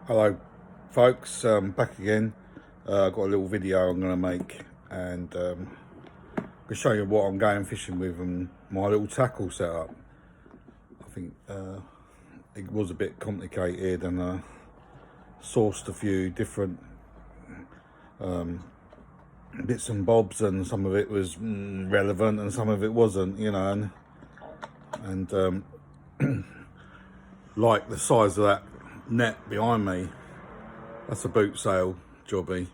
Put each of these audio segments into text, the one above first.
Hello folks, back again. I've got a little video I'm going to make, and I'll show you what I'm going fishing with and my little tackle setup. I think it was a bit complicated, and I sourced a few different bits and bobs, and some of it was relevant and some of it wasn't, you know, and like the size of that net behind me, that's a boot sale jobby.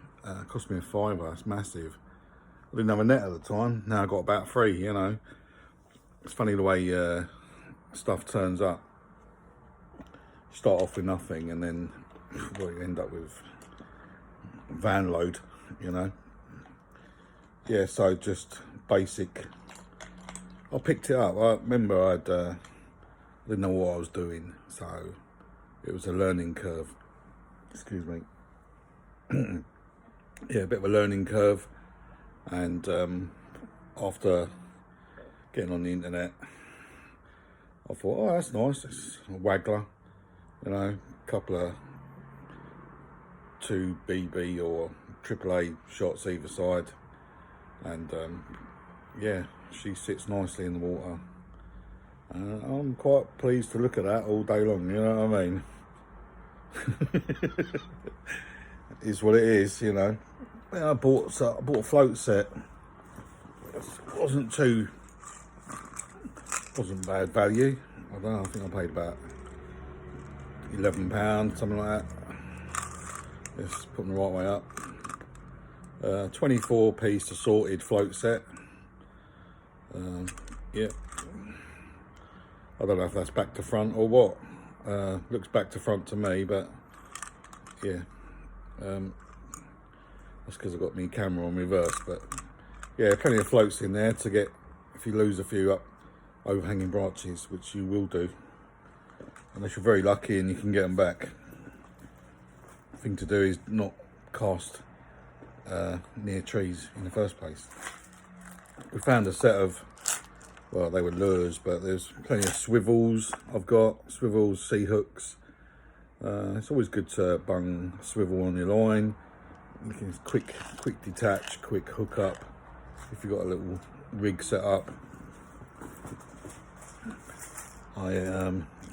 Cost me a £5. It's massive. I didn't have a net at the time. Now I got about 3. You know, it's funny the way stuff turns up. You start off with nothing, and then well, you end up with van load. You know. Yeah. So just basic. I picked it up. I remember I didn't know what I was doing, so it was a learning curve. Excuse me. Yeah, a bit of a learning curve, and after getting on the internet, I thought, oh, that's nice. It's a Waggler, you know, a couple of 2 BB or AAA shots either side, and yeah, she sits nicely in the water. I'm quite pleased to look at that all day long, you know what I mean? Is what it is, you know. I bought a float set. It wasn't bad value. I don't know, I think I paid about £11, something like that. Let's put them the right way up. 24 piece assorted float set. Yeah. I don't know if that's back to front or what. Looks back to front to me, but yeah. That's because I've got my camera on reverse, but yeah, plenty of floats in there to get, if you lose a few up overhanging branches, which you will do, unless you're very lucky and you can get them back. The thing to do is not cast near trees in the first place. We found a set of, well, they were lures, but there's plenty of swivels. I've got swivels, sea hooks. It's always good to bung a swivel on your line. You can quick detach, quick hook up if you've got a little rig set up. I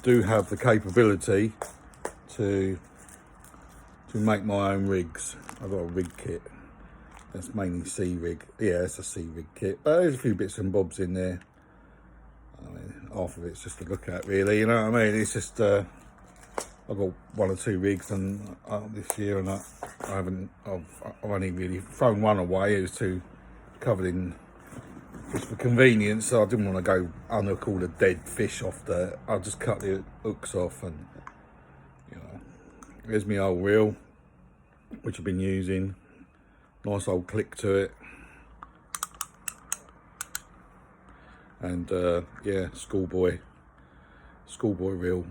do have the capability to make my own rigs. I've got a rig kit. That's mainly sea rig. Yeah, it's a sea rig kit, but there's a few bits and bobs in there. I mean, half of it's just to look at, really. You know what I mean? It's just I've got 1 or 2 rigs, and this year, and I've only really thrown one away. It was too covered in, just for convenience. So I didn't want to go unhook all the dead fish off the. I just cut the hooks off, and you know, there's my old reel, which I've been using. Nice old click to it, and yeah, schoolboy reel.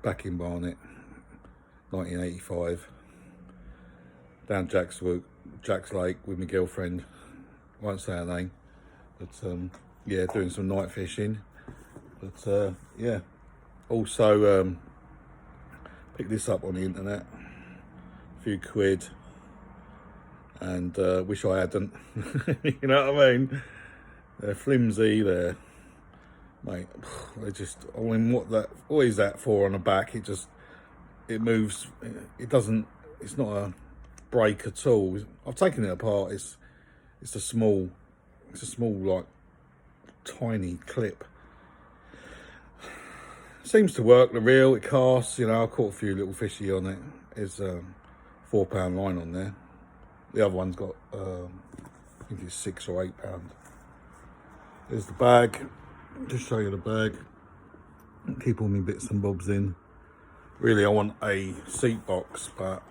Back in Barnet, 1985, down Jack's Lake with my girlfriend. I won't say her name, but yeah, doing some night fishing. But yeah, also picked this up on the internet, a few quid, and wish I hadn't. You know what I mean? They're flimsy, they're, mate, they just, I mean, what is that for on the back? It moves, it doesn't, it's not a break at all. I've taken it apart. It's a small like tiny clip. Seems to work, the reel, it casts, you know. I caught a few little fishy on it. There's a £4 line on there. The other one's got I think it's £6 or £8. There's the bag. Just show you the bag. Keep all my bits and bobs in. Really, I want a seat box, but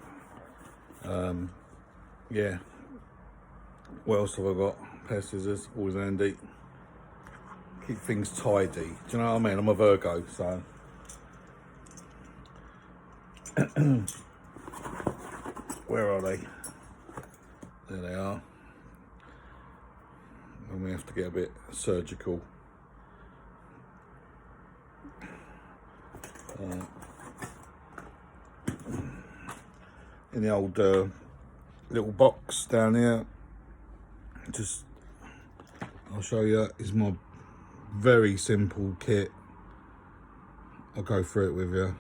yeah. What else have I got? A pair of scissors, always handy. Keep things tidy. Do you know what I mean? I'm a Virgo, so. Where are they? There they are. And we have to get a bit surgical. in the old little box down here. Just, I'll show you, is my very simple kit. I'll go through it with you.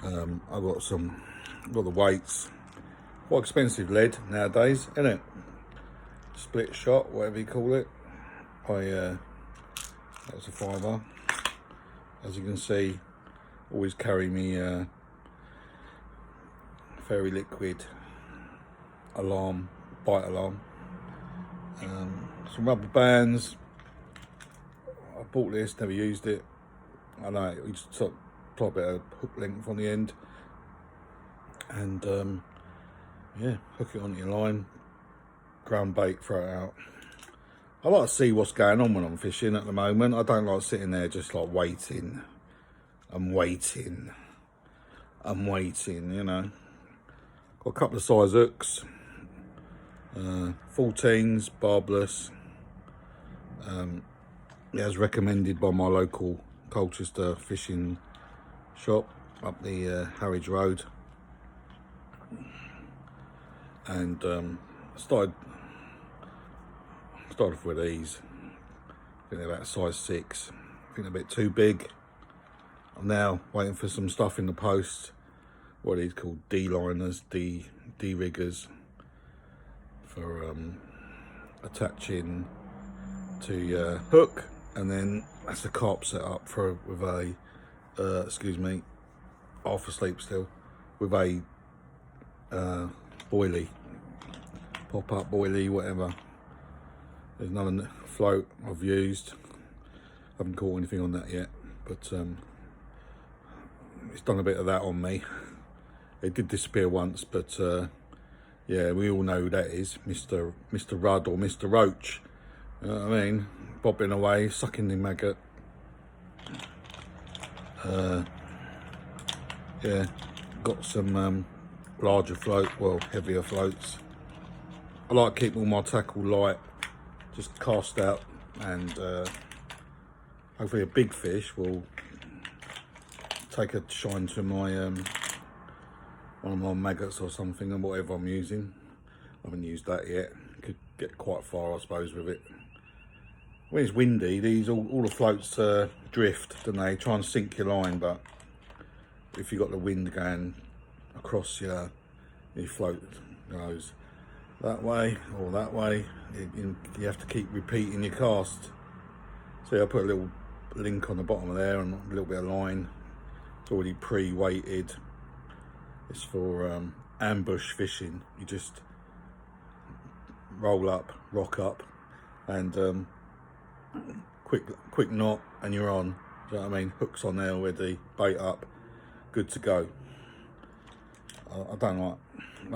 I've got the weights. Quite expensive lead nowadays, isn't it? Split shot, whatever you call it. That's a £5. As you can see, always carry me fairy liquid alarm, bite alarm. Some rubber bands. I bought this, never used it. I know you just put a bit of hook length on the end, and yeah, hook it onto your line, ground bait, throw it out. I like to see what's going on when I'm fishing at the moment. I don't like sitting there just like waiting and waiting and waiting, you know. Got a couple of size hooks, 14s, barbless, as recommended by my local Colchester fishing shop up the Harwich Road. And started off with these. I think they're about size 6. I think they're a bit too big. I'm now waiting for some stuff in the post. What are these called? D-liners, D-riggers, for attaching to your hook, and then that's the carp set up for with a excuse me, half asleep still, with a boilie, pop up boilie, whatever. There's none float I've used. Haven't caught anything on that yet, but it's done a bit of that on me. It did disappear once, but yeah, we all know who that is, Mr. Rudd or Mr. Roach. You know what I mean? Bobbing away, sucking the maggot. Yeah, got some larger float, well, heavier floats. I like to keep all my tackle light, just cast out, and hopefully a big fish will take a shine to my one of my maggots or something, and whatever I'm using. I haven't used that yet. Could get quite far, I suppose, with it. When it's windy, these all the floats drift, don't they? Try and sink your line, but if you've got the wind going across your float goes that way or that way, you have to keep repeating your cast. So I put a little link on the bottom of there and a little bit of line. It's already pre-weighted. It's for ambush fishing. You just roll up, rock up, and quick knot, and you're on. Do you know what I mean? Hooks on there already, bait up, good to go. I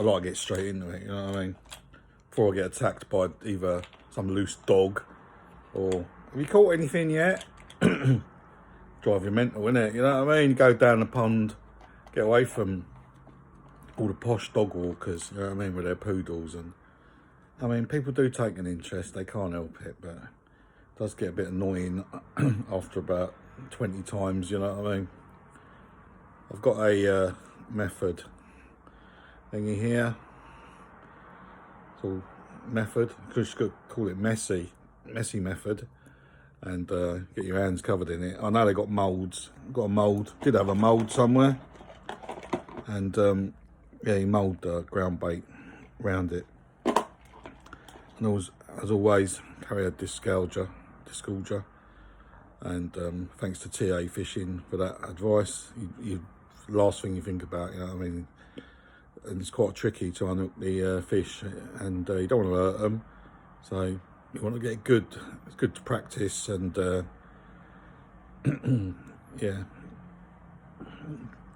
like to get straight into it, you know what I mean? Before I get attacked by either some loose dog or, have you caught anything yet? Drive you mental, innit? You know what I mean? Go down the pond, get away from all the posh dog walkers, you know what I mean, with their poodles. And I mean, people do take an interest, they can't help it, but it does get a bit annoying after about 20 times, you know what I mean? I've got a method thingy here. It's all method, just call it messy method, and get your hands covered in it. I know they got moulds. Got a mould, did have a mould somewhere, and yeah, you mould ground bait round it. And as always, carry a disgouger, and thanks to TA Fishing for that advice. You last thing you think about, you know what I mean? And it's quite tricky to unhook the fish, and you don't want to hurt them, so you want to get good. It's good to practice, and yeah,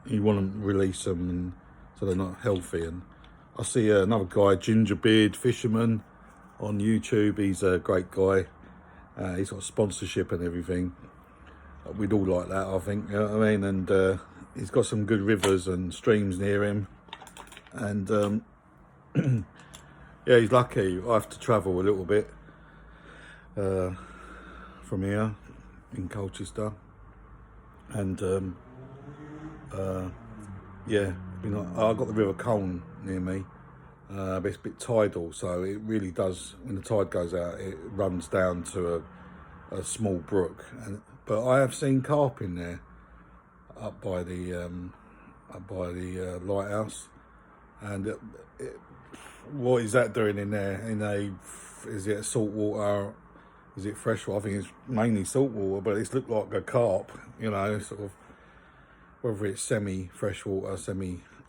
you want to release them, and so they're not healthy. And I see another guy, Gingerbeard Fisherman, on YouTube. He's a great guy. He's got sponsorship and everything. We'd all like that, I think, you know what I mean? And he's got some good rivers and streams near him. And yeah, he's lucky. I have to travel a little bit from here in Colchester. And yeah, I've got the River Colne near me, but it's a bit tidal, so it really does, when the tide goes out, it runs down to a small brook. But I have seen carp in there, up by the lighthouse, and what is that doing in there? Is it saltwater? Is it freshwater? I think it's mainly saltwater, but it's looked like a carp, you know, sort of, whether it's semi-freshwater,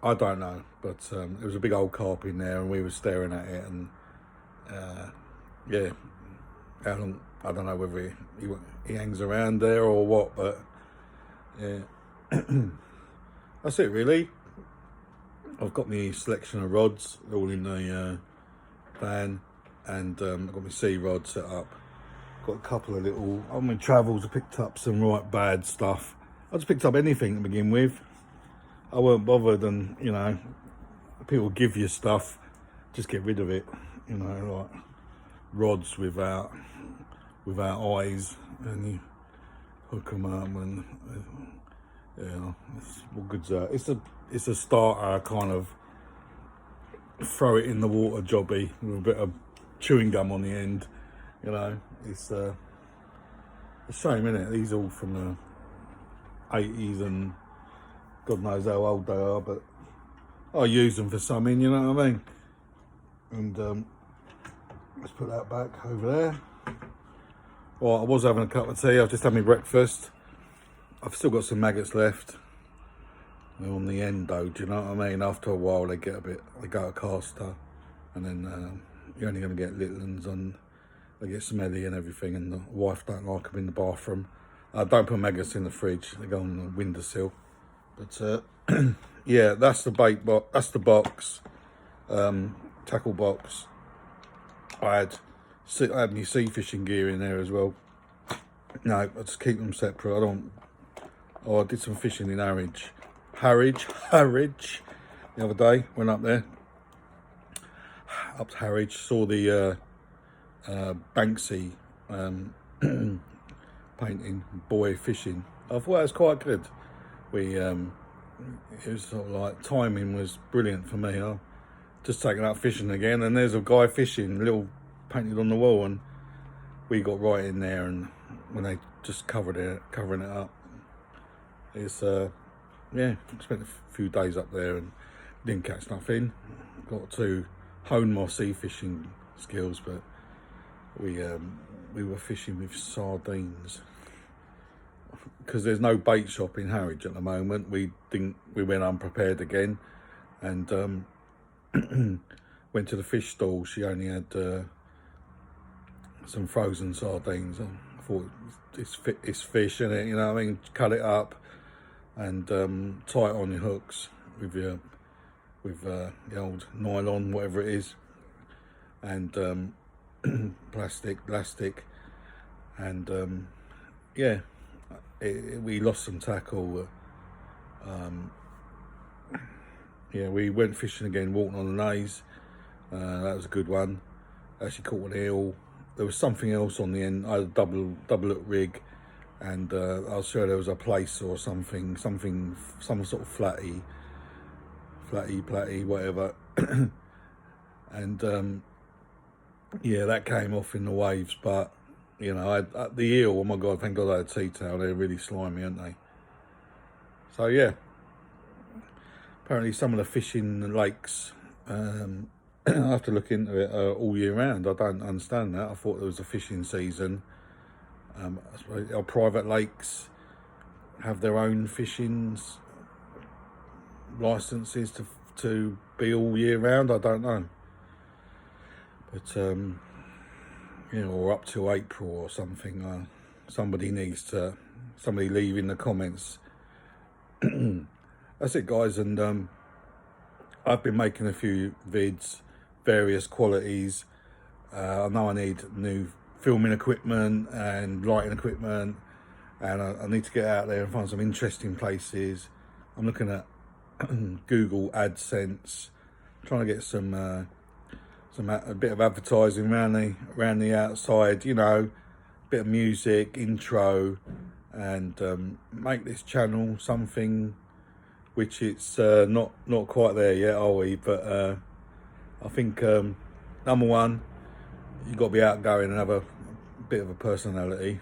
I don't know. But there was a big old carp in there, and we were staring at it, and yeah, how long, I don't know whether he hangs around there or what, but yeah. That's it really. I've got my selection of rods, all in the van, and I've got my sea rod set up. Got a couple of little, on my travels I picked up some right bad stuff. I just picked up anything to begin with. I weren't bothered, and you know, people give you stuff, just get rid of it, you know, like rods without eyes, and you hook them up, and yeah, what good's that? It's a starter kind of throw it in the water jobby with a bit of chewing gum on the end, you know. It's a shame, isn't it? These are all from the 80s, and God knows how old they are, but I use them for something, you know what I mean? And let's put that back over there. Well, I was having a cup of tea. I've just had my breakfast. I've still got some maggots left. They're on the end though, do you know what I mean? After a while they go to caster, and then you're only going to get little ones, and they get smelly and everything, and the wife don't like them in the bathroom. I don't put maggots in the fridge, they go on the windowsill. But yeah, that's the bait box, that's the box, tackle box. I had my sea fishing gear in there as well. No, I just keep them separate. I did some fishing in Harwich the other day. Went up there, up to Harwich, saw the Banksy painting, boy fishing. I thought it was quite good. It was sort of like, timing was brilliant for me. I just taken out fishing again, and there's a guy fishing, little painted on the wall, and we got right in there, and when they just covering it up, it's yeah, spent a few days up there and didn't catch nothing. Got to hone my sea fishing skills, but we were fishing with sardines because there's no bait shop in Harwich at the moment. We went unprepared again, and went to the fish stall. She only had some frozen sardines. I thought it's fish, isn't it? You know what I mean? Cut it up and tie it on your hooks with the old nylon, whatever it is, and plastic, and yeah, we lost some tackle. Yeah, we went fishing again, walking on the naze. That was a good one. Actually caught an eel. There was something else on the end. I had a double hook rig, and I was sure there was a place or something, some sort of flatty, whatever. And yeah, that came off in the waves. But you know, the eel, oh my God, thank God I had tea towel. They're really slimy, aren't they? So yeah, apparently some of the fishing lakes, I have to look into it, all year round. I don't understand that. I thought there was a fishing season. I suppose our private lakes have their own fishing licenses to be all year round. I don't know, but you know, or up to April or something. Somebody leave in the comments. That's it, guys, and I've been making a few vids, various qualities. I know I need new filming equipment and lighting equipment, and I need to get out there and find some interesting places. I'm looking at Google AdSense, trying to get a bit of advertising around the outside, you know, bit of music, intro, and make this channel something which it's not quite there yet, are we? But I think number one, you've got to be outgoing and have a bit of a personality.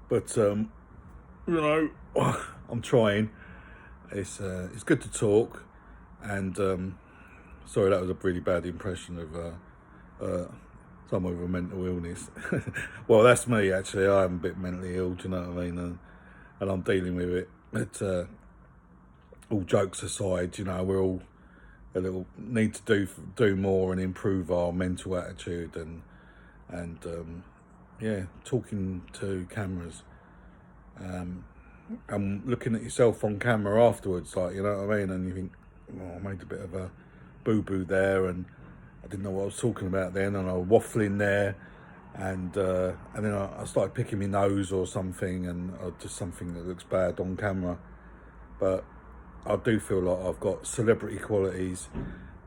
But you know, I'm trying. It's good to talk, and sorry, that was a really bad impression of someone with a mental illness. Well, that's me actually. I am a bit mentally ill. Do you know what I mean? And I'm dealing with it. But all jokes aside, you know, we're all a little need to do more and improve our mental attitude and yeah, talking to cameras. And looking at yourself on camera afterwards, like, you know what I mean, and you think, oh, I made a bit of a boo-boo there, and I didn't know what I was talking about then, and I was waffling there, and then I started picking my nose or something, and just something that looks bad on camera. But I do feel like I've got celebrity qualities,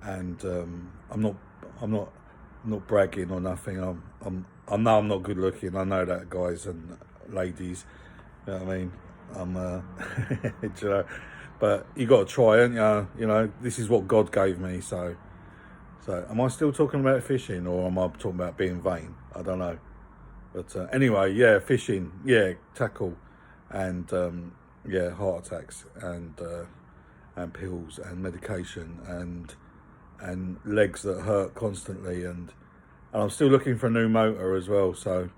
and I'm not bragging or nothing. I know I'm not good looking. I know that, guys and ladies. You know what I mean? You know, but you got to try, ain't you? You know, this is what God gave me. So am I still talking about fishing, or am I talking about being vain? I don't know. But anyway, yeah, fishing, yeah, tackle, and yeah, heart attacks, and pills and medication, and legs that hurt constantly, and I'm still looking for a new motor as well. So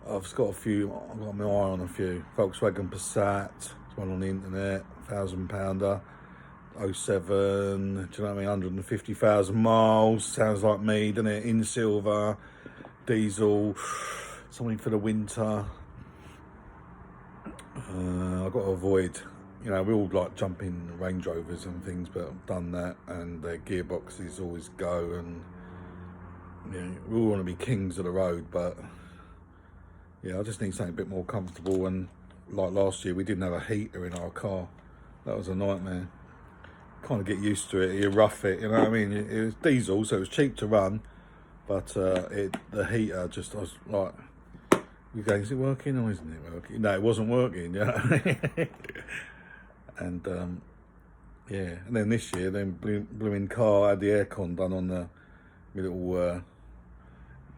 I've got my eye on a few. Volkswagen Passat, it's one on the internet, £1,000, 07, do you know what I mean, 150,000 miles, sounds like me, doesn't it, in silver, diesel, something for the winter. I've got to avoid, you know, we all like jumping Range Rovers and things, but I've done that, and their gearboxes always go, and you know, we all want to be kings of the road, but yeah, I just need something a bit more comfortable. And like last year, we didn't have a heater in our car. That was a nightmare. Kind of get used to it. You rough it, you know what I mean? It was diesel, so it was cheap to run, but the heater just, I was like, you're going, is it working or isn't it working? No, it wasn't working. You know what I mean? And yeah, and then this year, then blooming car, I had the aircon done on my little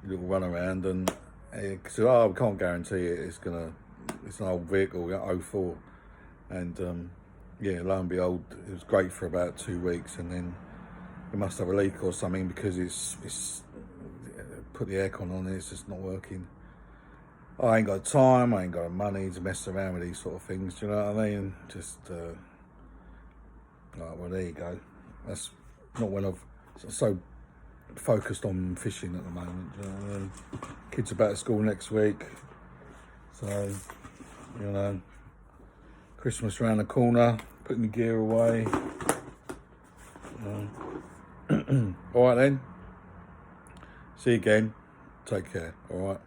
run around, and so I can't guarantee it. It's an old vehicle, 04, and yeah, lo and behold, it was great for about 2 weeks, and then it must have a leak or something, because it's put the aircon on, it's just not working. I ain't got time, I ain't got money to mess around with these sort of things. Do you know what I mean? Just like, well, there you go. That's not when I've so focused on fishing at the moment. Do you know what I mean? Kids are back to school next week, so you know, Christmas around the corner. Putting the gear away. All right then. See you again. Take care. All right.